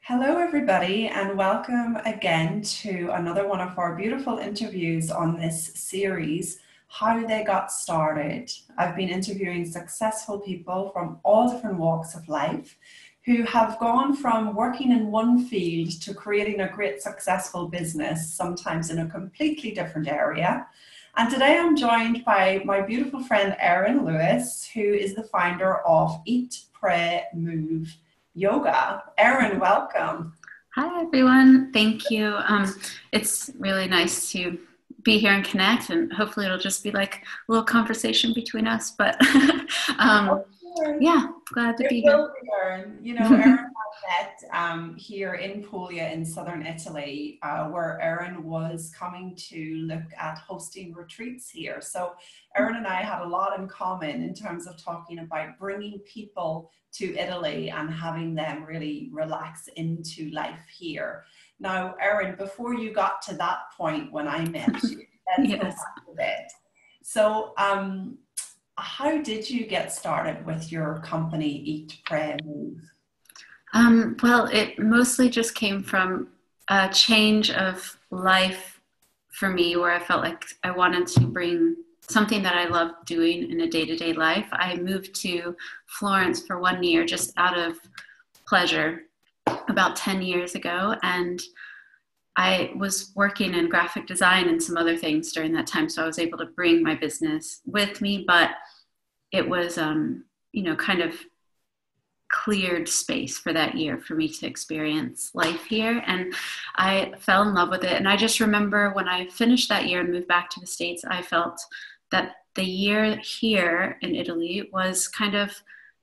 Hello, everybody, and welcome again to another one of our beautiful interviews on this series, How They Got Started. I've been interviewing successful people from all different walks of life who have gone from working in one field to creating a great successful business, sometimes in a completely different area. And today I'm joined by my beautiful friend Erin Lewis, who is the founder of Eat, Pray, Move Yoga. Erin, welcome. Hi, everyone. Thank you. It's really nice to be here and connect, and hopefully it'll just be like a little conversation between us. But Of um, course. yeah, glad to It be here. will be, Erin. You know, Erin met here in Puglia in southern Italy, where Erin was coming to look at hosting retreats here. So Erin and I had a lot in common in terms of talking about bringing people to Italy and having them really relax into life here. Now, Erin, before you got to that point when I met you, let's go Yes. back a bit. So, how did you get started with your company, Eat, Pray, Move? Well, it mostly just came from a change of life for me, where I felt like I wanted to bring something that I loved doing in a day-to-day life. I moved to Florence for 1 year just out of pleasure about 10 years ago, and I was working in graphic design and some other things during that time, so I was able to bring my business with me, but it was, kind of cleared space for that year for me to experience life here. And I fell in love with it. And I just remember when I finished that year and moved back to the States, I felt that the year here in Italy was kind of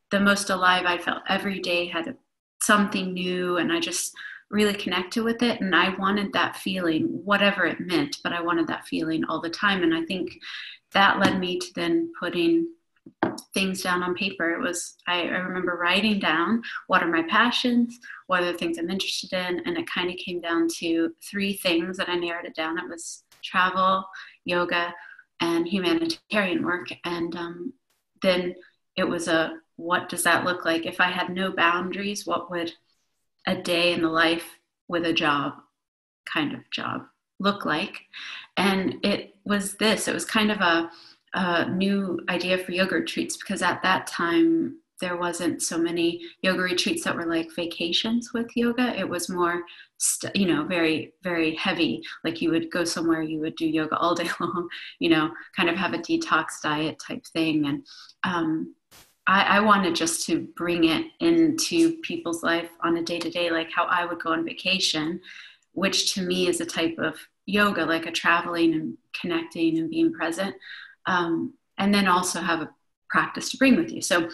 the most alive I felt. Every day had something new, and I just really connected with it. And I wanted that feeling, whatever it meant, but I wanted that feeling all the time. And I think that led me to then putting things down on paper. I remember writing down what are my passions, what are the things I'm interested in, and it kind of came down to three things that I narrowed it down. It was travel, yoga, and humanitarian work. And then it was what does that look like? If I had no boundaries, what would a day in the life with a job, kind of job, look like? And it was kind of a new idea for yoga retreats, because at that time there wasn't so many yoga retreats that were like vacations with yoga. It was more very, very heavy, like you would go somewhere, you would do yoga all day long, kind of have a detox diet type thing. And I wanted just to bring it into people's life on a day-to-day, like how I would go on vacation, which to me is a type of yoga, like a traveling and connecting and being present. And then also have a practice to bring with you. So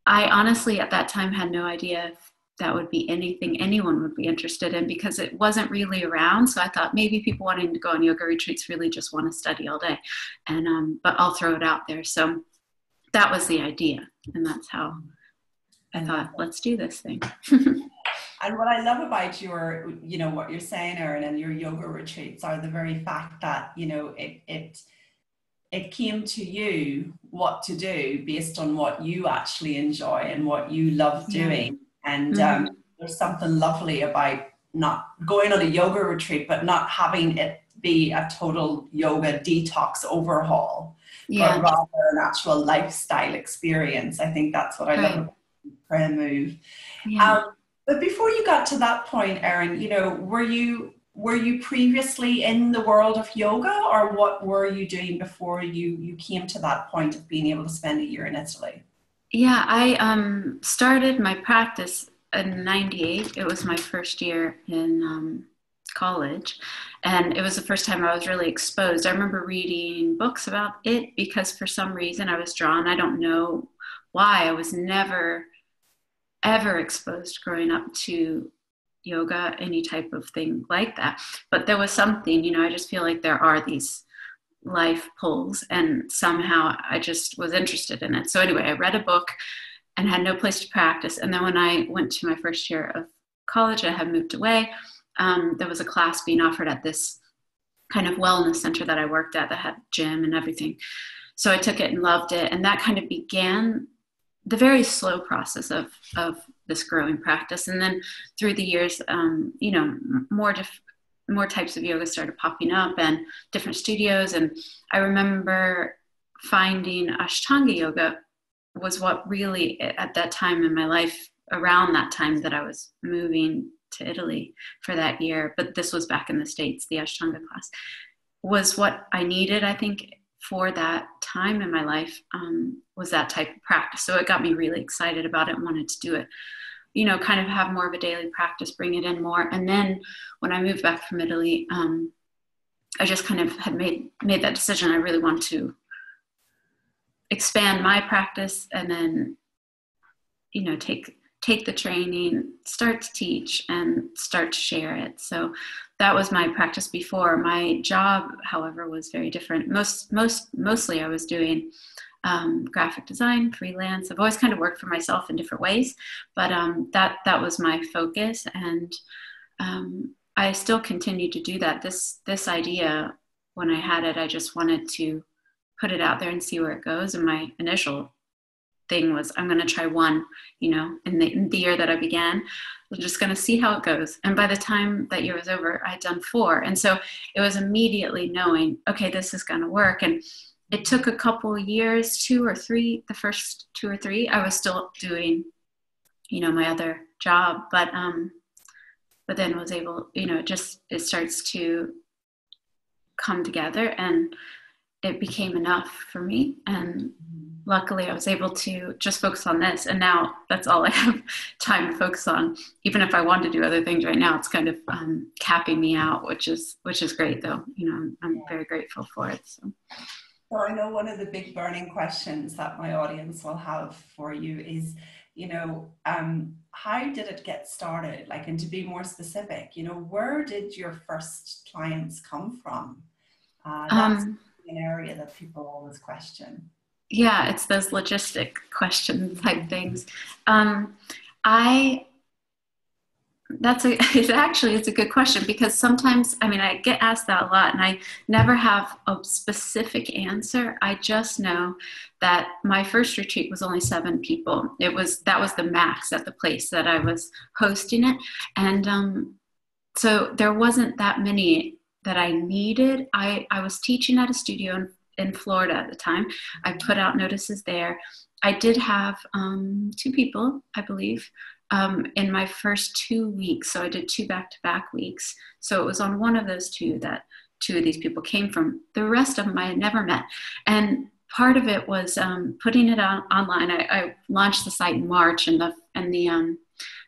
I honestly at that time had no idea if that would be anything anyone would be interested in, because it wasn't really around. So I thought maybe people wanting to go on yoga retreats really just want to study all day, and but I'll throw it out there. So that was the idea, and that's how I thought, let's do this thing. And what I love about what you're saying, Erin, and your yoga retreats are the very fact that, it came to you what to do based on what you actually enjoy and what you love doing. And there's something lovely about not going on a yoga retreat, but not having it be a total yoga detox overhaul, but rather an actual lifestyle experience. I think that's what I love about Prayer Move. But before you got to that point, Erin, were you previously in the world of yoga, or what were you doing before you came to that point of being able to spend a year in Italy? Yeah, I started my practice in '98. It was my first year in college, and it was the first time I was really exposed. I remember reading books about it because for some reason I was drawn. I don't know why. I was never ever exposed growing up to yoga, any type of thing like that. But there was something, I just feel like there are these life pulls, and somehow I just was interested in it. So anyway, I read a book and had no place to practice. And then when I went to my first year of college, I had moved away. There was a class being offered at this kind of wellness center that I worked at that had gym and everything. So I took it and loved it. And that kind of began the very slow process of this growing practice. And then through the years, you know, more types of yoga started popping up and different studios. And I remember finding Ashtanga yoga was what really, at that time in my life, around that time that I was moving to Italy for that year, but this was back in the States, the Ashtanga class was what I needed, I think, for that time in my life, was that type of practice. So it got me really excited about it and wanted to do it, you know, kind of have more of a daily practice, bring it in more. And then when I moved back from Italy, I just kind of had made that decision. I really want to expand my practice and then, you know, take the training, start to teach, and start to share it. So that was my practice before. My job, however, was very different. Mostly I was doing graphic design, freelance. I've always kind of worked for myself in different ways, but that was my focus. And I still continue to do that. This idea, when I had it, I just wanted to put it out there and see where it goes. And my initial thing was, I'm going to try one, you know, in the year that I began. I'm just going to see how it goes. And by the time that year was over, I'd done 4. And so it was immediately knowing, okay, this is going to work. And it took a couple of years, 2 or 3, the first 2 or 3, I was still doing, you know, my other job, but then was able, you know, it starts to come together and it became enough for me. And luckily I was able to just focus on this. And now that's all I have time to focus on. Even if I want to do other things right now, it's kind of capping me out, which is great though. You know, I'm very grateful for it. So I know one of the big burning questions that my audience will have for you is, you know, how did it get started? Like, and to be more specific, you know, where did your first clients come from? That's an area that people always question. Yeah, it's those logistic question type things. It's a good question, because sometimes, I mean, I get asked that a lot and I never have a specific answer. I just know that my first retreat was only 7 people. That was the max at the place that I was hosting it. And so there wasn't that many that I needed. I was teaching at a studio in Florida at the time. I put out notices there. I did have 2 people, I believe, in my first 2 weeks. So I did 2 back-to-back weeks. So it was on one of those 2 that 2 of these people came from. The rest of them I had never met. And part of it was putting it online. I launched the site in March, and the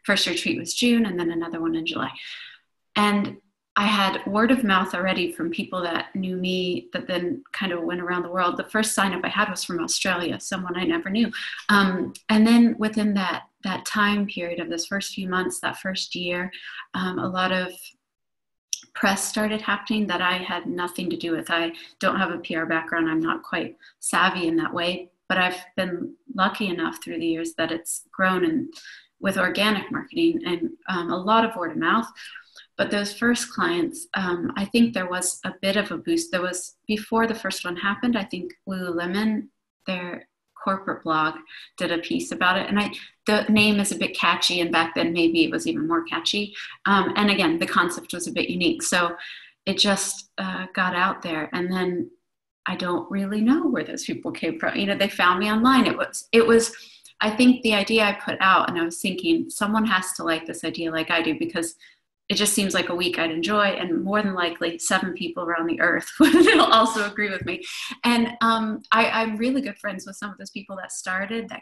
first retreat was June, and then another one in July. And I had word of mouth already from people that knew me that then kind of went around the world. The first sign up I had was from Australia, someone I never knew. And then within that time period of this first few months, that first year, a lot of press started happening that I had nothing to do with. I don't have a PR background. I'm not quite savvy in that way, but I've been lucky enough through the years that it's grown and with organic marketing and a lot of word of mouth. But those first clients, I think there was a bit of a boost. There was, before the first one happened, I think Lululemon, their corporate blog, did a piece about it. And the name is a bit catchy, and back then maybe it was even more catchy. And again, the concept was a bit unique. So it just got out there. And then I don't really know where those people came from. You know, they found me online. It was, I think the idea I put out, and I was thinking someone has to like this idea like I do, because it just seems like a week I'd enjoy, and more than likely 7 people around the earth will also agree with me. And I'm really good friends with some of those people that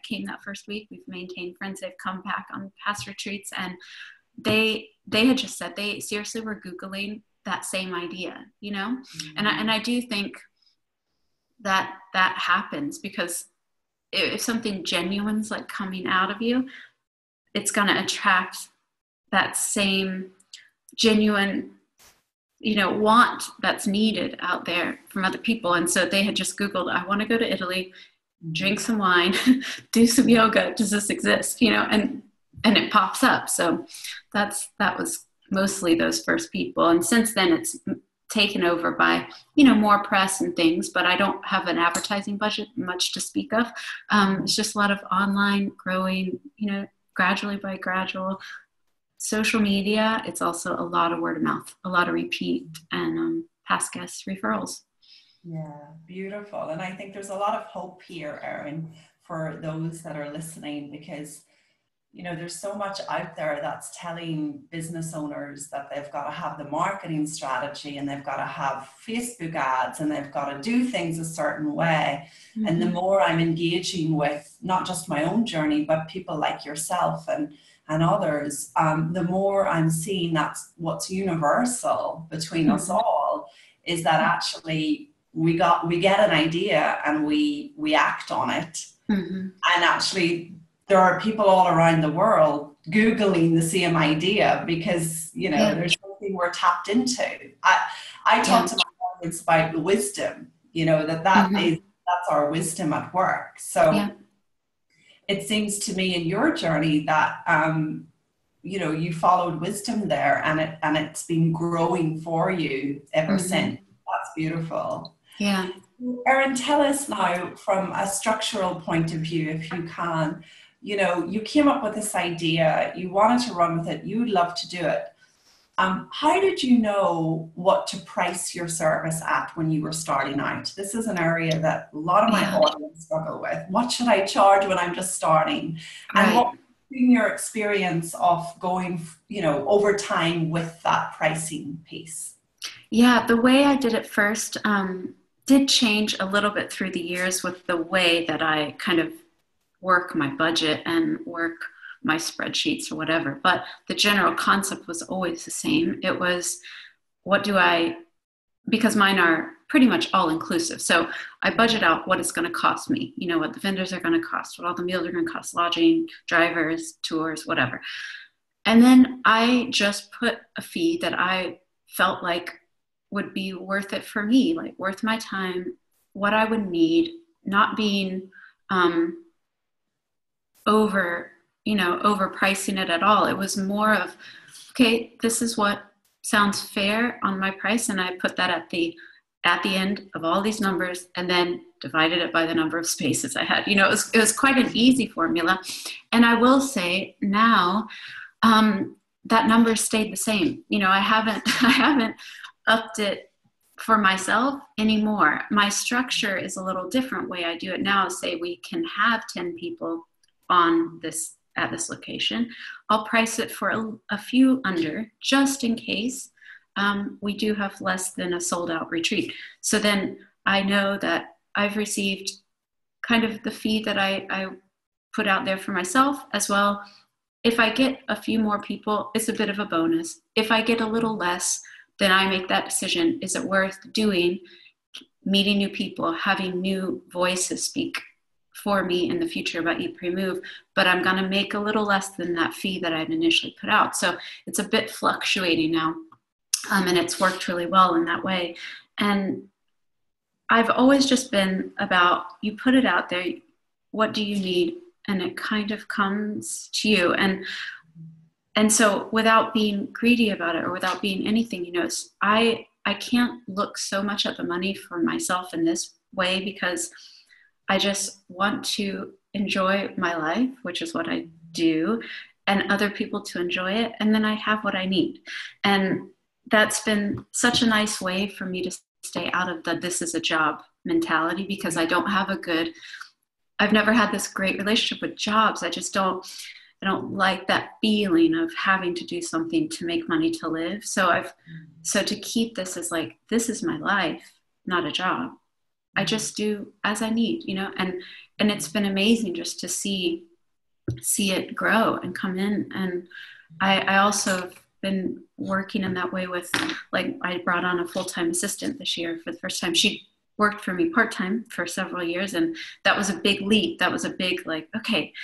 came that first week. We've maintained friends. They've come back on past retreats, and they had just said they seriously were Googling that same idea, you know? Mm-hmm. And I do think that happens, because if something genuine's like coming out of you, it's going to attract that same genuine, you know, want that's needed out there from other people. And so they had just Googled, I want to go to Italy, drink some wine, do some yoga. Does this exist? You know, and it pops up. So that was mostly those first people. And since then it's taken over by, you know, more press and things, but I don't have an advertising budget much to speak of. It's just a lot of online growing, you know, gradually by gradual. Social media, it's also a lot of word of mouth, a lot of repeat, and past guest referrals. Yeah, beautiful. And I think there's a lot of hope here, Erin, for those that are listening, because there's so much out there that's telling business owners that they've got to have the marketing strategy and they've got to have Facebook ads and they've got to do things a certain way. Mm-hmm. And the more I'm engaging with not just my own journey, but people like yourself and others, the more I'm seeing that's what's universal between mm-hmm. us all is that actually we get an idea and we act on it. Mm-hmm. And actually there are people all around the world Googling the same idea because, there's something we're tapped into. I talk to my audience about the wisdom, that's our wisdom at work. So it seems to me in your journey that, you followed wisdom there and it's been growing for you ever since. That's beautiful. Yeah. Erin, tell us now from a structural point of view, if you can, you came up with this idea, you wanted to run with it, you'd love to do it. How did you know what to price your service at when you were starting out? This is an area that a lot of my audience struggle with. What should I charge when I'm just starting? Right. And what has been your experience of going, over time with that pricing piece? Yeah, the way I did it first did change a little bit through the years with the way that I kind of work my budget and work my spreadsheets or whatever. But the general concept was always the same. It was, because mine are pretty much all inclusive. So I budget out what it's going to cost me, what the vendors are going to cost, what all the meals are going to cost, lodging, drivers, tours, whatever. And then I just put a fee that I felt like would be worth it for me, like worth my time, what I would need, not being overpricing it at all. It was more of, okay, this is what sounds fair on my price. And I put that at the end of all these numbers and then divided it by the number of spaces I had. It was quite an easy formula. And I will say now, that number stayed the same. I haven't upped it for myself anymore. My structure is a little different. Way I do it now is say we can have 10 people at this location. I'll price it for a few under, just in case we do have less than a sold out retreat. So then I know that I've received kind of the fee that I put out there for myself as well. If I get a few more people, it's a bit of a bonus. If I get a little less, then I make that decision. Is it worth doing, meeting new people, having new voices speak for me in the future about Eat, Pray, Move, but I'm going to make a little less than that fee that I'd initially put out. So it's a bit fluctuating now, and it's worked really well in that way. And I've always just been about, you put it out there, what do you need? And it kind of comes to you. And so without being greedy about it or without being anything, I can't look so much at the money for myself in this way because I just want to enjoy my life, which is what I do, and other people to enjoy it. And then I have what I need. And that's been such a nice way for me to stay out of the this is a job mentality because I've never had this great relationship with jobs. I don't like that feeling of having to do something to make money to live. So to keep this as like, this is my life, not a job. I just do as I need, and it's been amazing just to see it grow and come in. And I also have been working in that way with, like, I brought on a full-time assistant this year for the first time. She worked for me part-time for several years. And that was a big leap. That was a big, like, okay,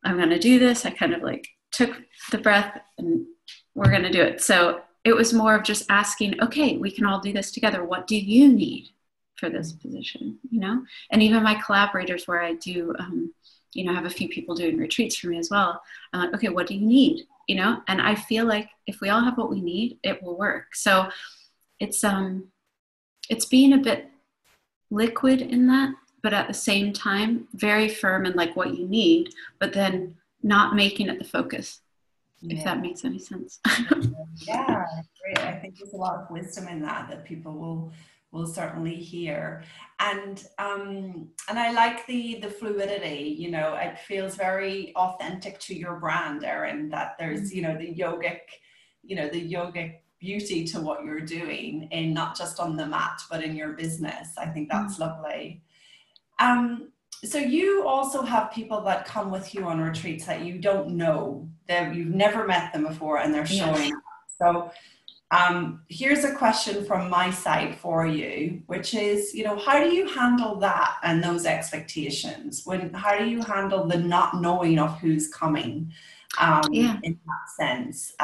I'm going to do this. I kind of like took the breath and we're going to do it. So it was more of just asking, okay, we can all do this together. What do you need for this position? And even my collaborators where I do, have a few people doing retreats for me as well. I'm like, okay, what do you need? And I feel like if we all have what we need, it will work. So it's being a bit liquid in that, but at the same time, very firm in like what you need, but then not making it the focus, Yeah. if that makes any sense. Yeah, great. I think there's a lot of wisdom in that people will certainly hear. And I like the fluidity, you know, it feels very authentic to your brand, Erin, that there's, you know, the yogic beauty to what you're doing, and not just on the mat, but in your business. I think that's lovely. So you also have people that come with you on retreats that you don't know, that you've never met them before, and they're showing up. So here's a question from my side for you, which is, you know, how do you handle that and those expectations? How do you handle the not knowing of who's coming in that sense,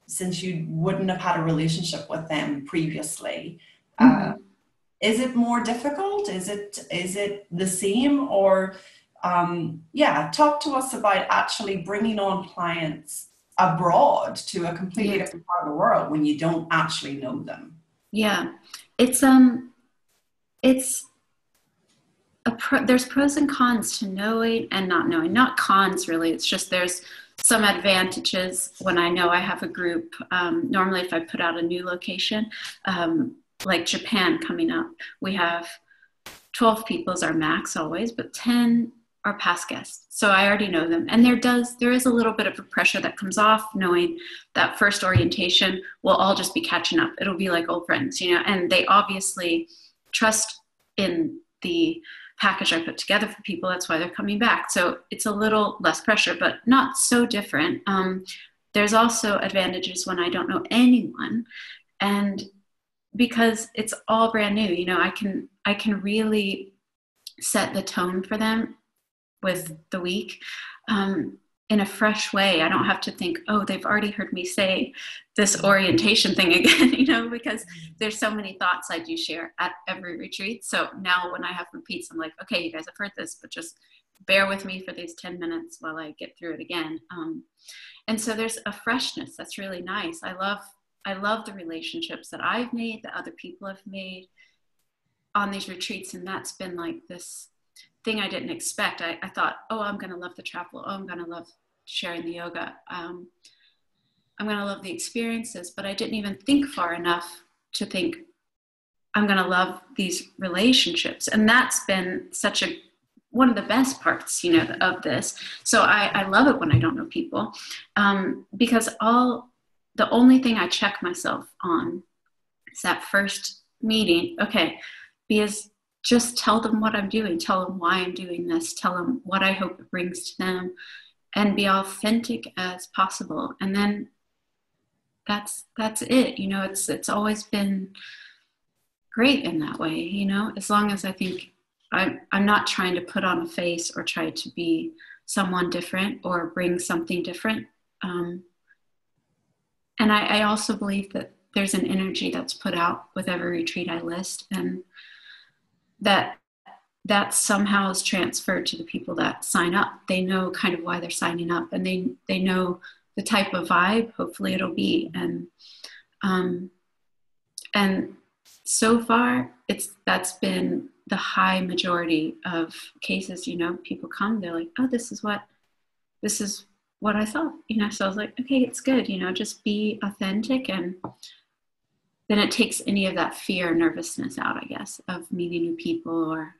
since you wouldn't have had a relationship with them previously? Is it more difficult? Is it the same? Or talk to us about actually bringing on clients abroad to a completely different part of the world when you don't actually know them. Yeah, it's there's pros and cons to knowing and not knowing. Not cons really. It's just there's some advantages when I know I have a group. Normally, if I put out a new location, like Japan coming up, we have 12 people as our max always, but 10 are past guests. So I already know them. And there is a little bit of a pressure that comes off knowing that first orientation will all just be catching up. It'll be like old friends, you know, and they obviously trust in the package I put together for people. That's why they're coming back. So it's a little less pressure, but not so different. There's also advantages when I don't know anyone. And because it's all brand new, you know, I can really set the tone for them with the week in a fresh way. I don't have to think, oh, they've already heard me say this orientation thing again, you know, because there's so many thoughts I do share at every retreat. So now when I have repeats, I'm like, okay, you guys have heard this, but just bear with me for these 10 minutes while I get through it again. And so there's a freshness that's really nice. I love the relationships that I've made, that other people have made on these retreats. And that's been like this thing I didn't expect. I thought, oh, I'm going to love the travel. Oh, I'm going to love sharing the yoga. I'm going to love the experiences, but I didn't even think far enough to think I'm going to love these relationships. And that's been one of the best parts, you know, of this. So I love it when I don't know people, because the only thing I check myself on is that first meeting. Okay, because just tell them what I'm doing, tell them why I'm doing this, tell them what I hope it brings to them, and be authentic as possible. And then that's it. You know, it's always been great in that way, you know, as long as I think I'm not trying to put on a face or try to be someone different or bring something different. And I also believe that there's an energy that's put out with every retreat I list, and that somehow is transferred to the people that sign up. They know kind of why they're signing up, and they know the type of vibe hopefully it'll be. And so far that's been the high majority of cases. You know, people come, they're like, oh, this is what I thought, you know. So I was like, okay, it's good, you know, just be authentic, and then it takes any of that fear or nervousness out, I guess, of meeting new people or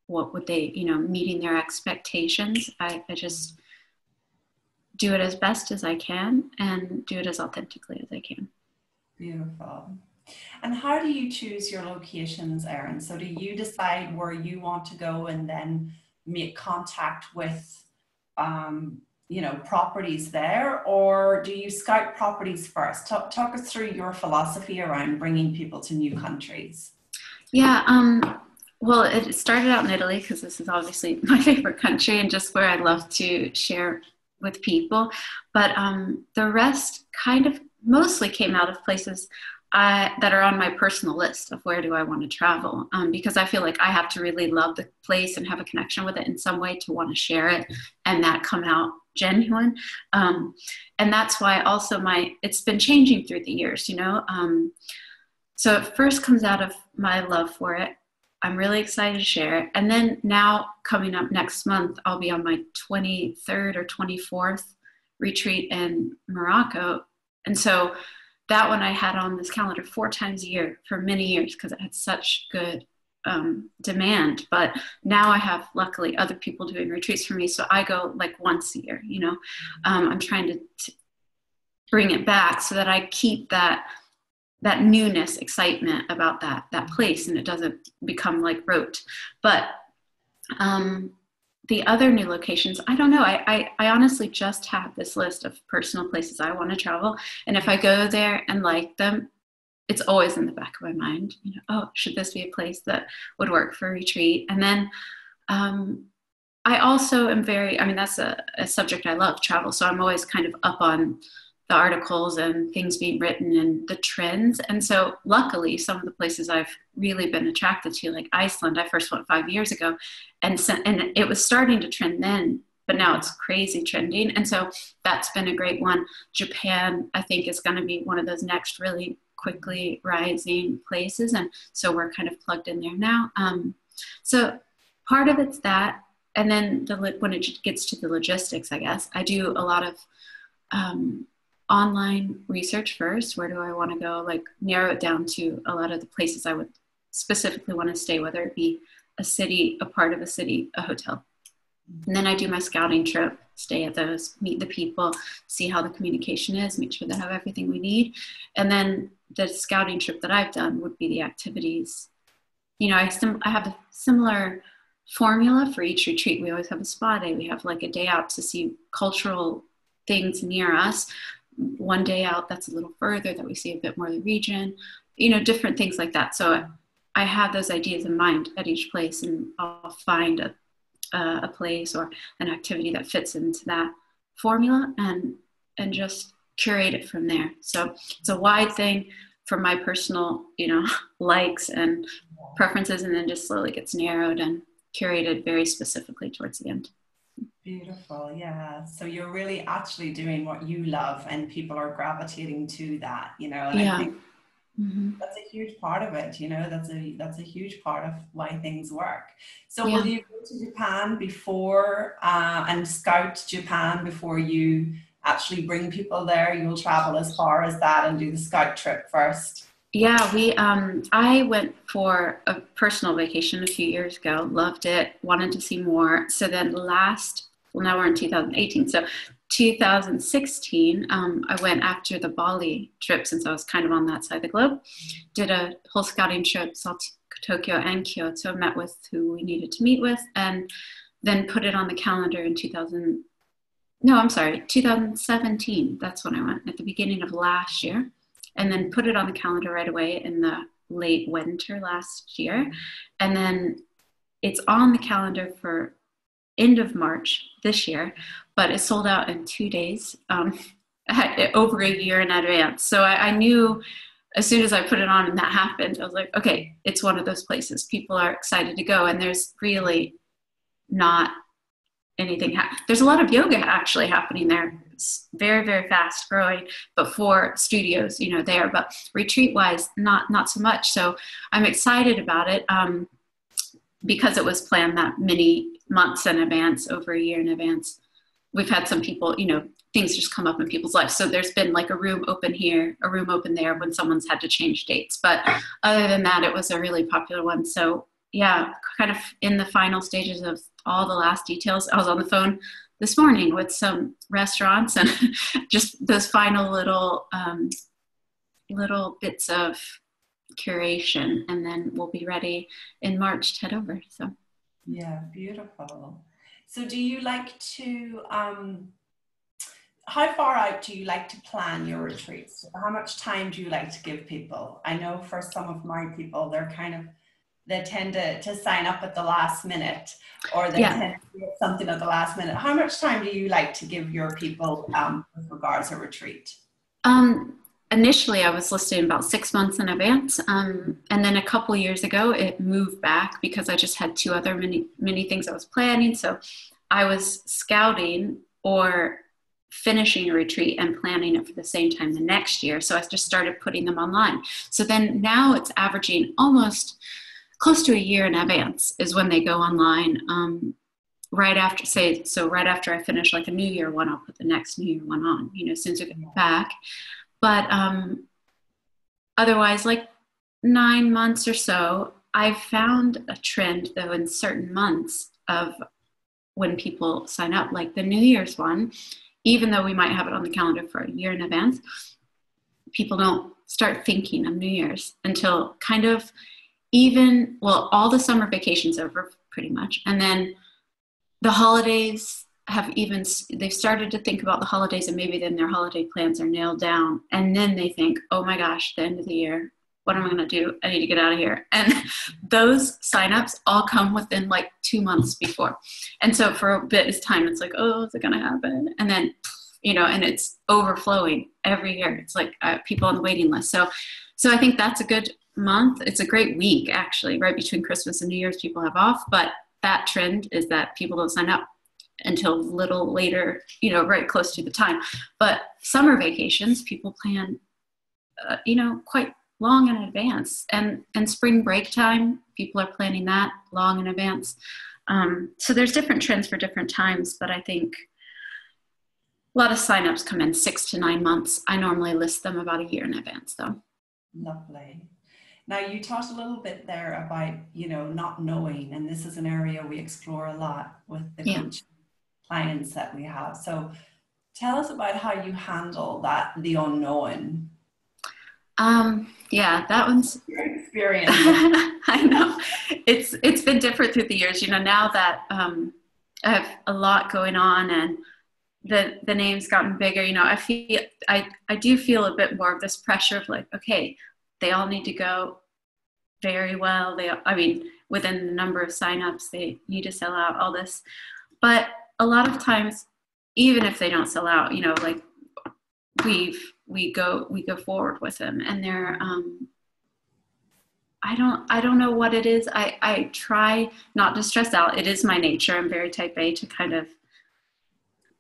what would they, you know, meeting their expectations. I just do it as best as I can and do it as authentically as I can. Beautiful. And how do you choose your locations, Erin? So do you decide where you want to go and then make contact with you know, properties there, or do you scout properties first? Talk us through your philosophy around bringing people to new countries. Yeah, well, it started out in Italy because this is obviously my favorite country and just where I love to share with people. But the rest kind of mostly came out of places that are on my personal list of where do I want to travel, because I feel like I have to really love the place and have a connection with it in some way to want to share it and that come out genuine. And that's why also it's been changing through the years, you know. So it first comes out of my love for it. I'm really excited to share it. And then now coming up next month, I'll be on my 23rd or 24th retreat in Morocco. And so that one I had on this calendar 4 times a year for many years because it had such good demand. But now I have luckily other people doing retreats for me. So I go like once a year, you know. I'm trying to bring it back so that I keep that newness, excitement about that place, and it doesn't become like rote. But the other new locations, I don't know. I honestly just have this list of personal places I want to travel, and if I go there and like them, it's always in the back of my mind. You know, oh, should this be a place that would work for a retreat? And then I also am very. I mean, that's a subject I love, travel. So I'm always kind of up on the articles and things being written and the trends. And so luckily some of the places I've really been attracted to, like Iceland, I first went 5 years ago and it was starting to trend then, but now it's crazy trending. And so that's been a great one. Japan, I think, is going to be one of those next really quickly rising places. And so we're kind of plugged in there now. So part of it's that. And then when it gets to the logistics, I guess, I do a lot of online research first. Where do I want to go? Like narrow it down to a lot of the places I would specifically want to stay, whether it be a city, a part of a city, a hotel. And then I do my scouting trip, stay at those, meet the people, see how the communication is, make sure they have everything we need. And then the scouting trip that I've done would be the activities. You know, I have a similar formula for each retreat. We always have a spa day. We have like a day out to see cultural things near us. One day out that's a little further, that we see a bit more of the region, you know, different things like that. So I have those ideas in mind at each place, and I'll find a place or an activity that fits into that formula and just curate it from there. So it's a wide thing for my personal, you know, likes and preferences, and then just slowly gets narrowed and curated very specifically towards the end. Beautiful. Yeah. So you're really actually doing what you love, and people are gravitating to that, you know, and I think that's a huge part of it, you know, that's a huge part of why things work. So will you go to Japan before and scout Japan before you actually bring people there? You'll travel as far as that and do the scout trip first? Yeah, I went for a personal vacation a few years ago, loved it, wanted to see more. So then now we're in 2018. So 2016, I went after the Bali trip, since I was kind of on that side of the globe, did a whole scouting trip, saw Tokyo and Kyoto, met with who we needed to meet with, and then put it on the calendar in 2017. That's when I went, at the beginning of last year. And then put it on the calendar right away in the late winter last year. And then it's on the calendar for end of March this year, but it sold out in 2 days, over a year in advance. So I knew as soon as I put it on and that happened, I was like, okay, it's one of those places. People are excited to go. And there's really not anything. There's a lot of yoga actually happening there. It's very, very fast growing, but for studios, you know, there, but retreat wise, not so much. So I'm excited about it because it was planned that many months in advance, over a year in advance. We've had some people, you know, things just come up in people's lives. So there's been like a room open here, a room open there when someone's had to change dates. But other than that, it was a really popular one. So yeah, kind of in the final stages of all the last details. I was on the phone this morning with some restaurants and just those final little bits of curation, and then we'll be ready in March to head over. So yeah, beautiful. So do you like to how far out do you like to plan your retreats? How much time do you like to give people? I know for some of my people, they tend to sign up at the last minute, or they tend to get something at the last minute. How much time do you like to give your people with regards to retreat? Initially, I was listing about 6 months in advance. And then a couple years ago, it moved back because I just had 2 other many things I was planning. So I was scouting or finishing a retreat and planning it for the same time the next year. So I just started putting them online. So then now it's averaging almost close to a year in advance is when they go online. Right after, right after I finish like a New Year one, I'll put the next New Year one on, as soon as I get back. But otherwise, like 9 months or so, I've found a trend though in certain months of when people sign up, like the New Year's one, even though we might have it on the calendar for a year in advance, people don't start thinking of New Year's until kind of all the summer vacation's over pretty much. And then the holidays they've started to think about the holidays, and maybe then their holiday plans are nailed down. And then they think, oh my gosh, the end of the year, what am I going to do? I need to get out of here. And those signups all come within like 2 months before. And so for a bit of time, it's like, oh, is it going to happen? And then, and it's overflowing every year. It's like people on the waiting list. So I think that's a good month. It's a great week, actually, right between Christmas and New Year's, people have off. But that trend is that people don't sign up until a little later, right close to the time. But summer vacations, people plan, quite long in advance. And spring break time, people are planning that long in advance. So there's different trends for different times, but I think a lot of signups come in 6 to 9 months. I normally list them about a year in advance, though. Lovely. Now, you talked a little bit there about, not knowing, and this is an area we explore a lot with the coaching clients that we have. So tell us about how you handle the unknown. That one's your experience. I know it's been different through the years, now that I have a lot going on and the name's gotten bigger, I do feel a bit more of this pressure of like, okay, they all need to go very well. Within the number of signups, they need to sell out, all this. But a lot of times, even if they don't sell out, like we go forward with them, and they're I don't know what it is. I try not to stress out. It is my nature. I'm very type A to kind of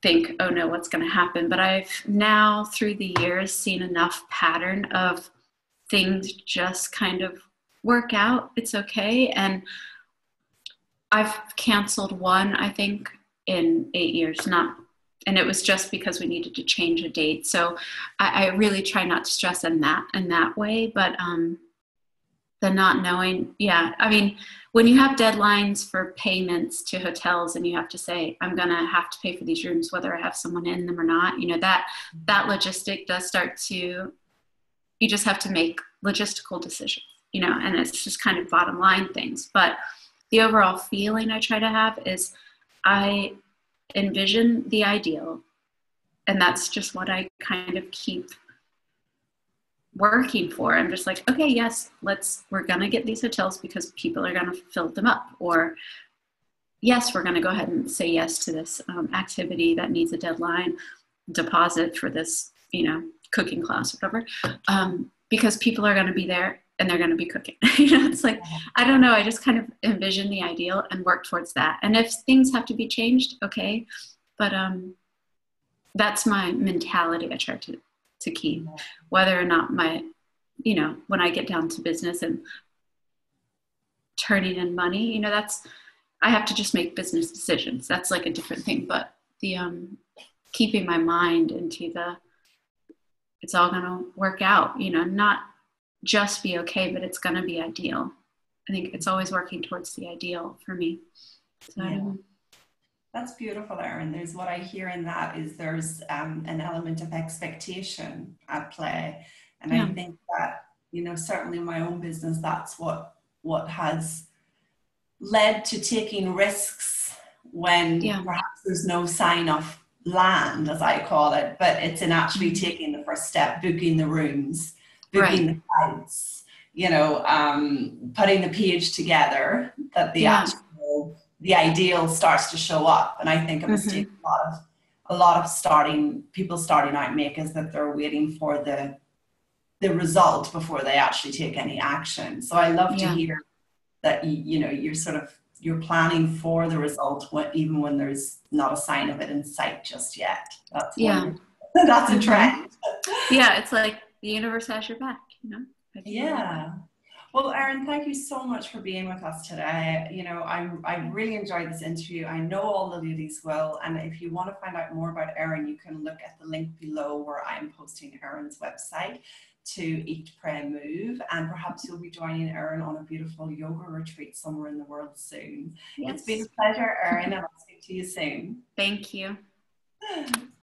think, oh no, what's going to happen? But I've now through the years seen enough pattern of things just kind of work out. It's okay. And I've canceled one, I think, in 8 years, and it was just because we needed to change a date. So I really try not to stress in that way, but the not knowing, when you have deadlines for payments to hotels and you have to say, I'm going to have to pay for these rooms, whether I have someone in them or not, that logistic does start to, you just have to make logistical decisions, and it's just kind of bottom line things. But the overall feeling I try to have is I envision the ideal, and that's just what I kind of keep working for. I'm just like, okay, yes, we're going to get these hotels because people are going to fill them up. Or yes, we're going to go ahead and say yes to this activity that needs a deadline deposit for this, cooking class or whatever, because people are going to be there and they're going to be cooking. It's like, I don't know. I just kind of envision the ideal and work towards that. And if things have to be changed, okay. But that's my mentality I try to keep, whether or not when I get down to business and turning in money, I have to just make business decisions. That's like a different thing. But the keeping my mind into it's all going to work out, not just be okay, but it's going to be ideal. I think it's always working towards the ideal for me. So, that's beautiful, Erin. There's what I hear in that is there's an element of expectation at play. And I think that, certainly in my own business, that's what has led to taking risks when perhaps there's no sign of land, as I call it, but it's in actually taking the first step, booking the rooms, booking the flights, putting the page together that the ideal starts to show up. And I think a mistake a lot of people starting out make is that they're waiting for the result before they actually take any action. So I love to hear that you're planning for the result even when there's not a sign of it in sight just yet. That's that's a trend. It's like the universe has your back, Yeah. Well, Erin, thank you so much for being with us today. You know, I really enjoyed this interview. I know all the ladies will. And if you want to find out more about Erin, you can look at the link below where I'm posting Erin's website to Eat, Pray, Move. And perhaps you'll be joining Erin on a beautiful yoga retreat somewhere in the world soon. Yes. It's been a pleasure, Erin, and I'll speak to you soon. Thank you.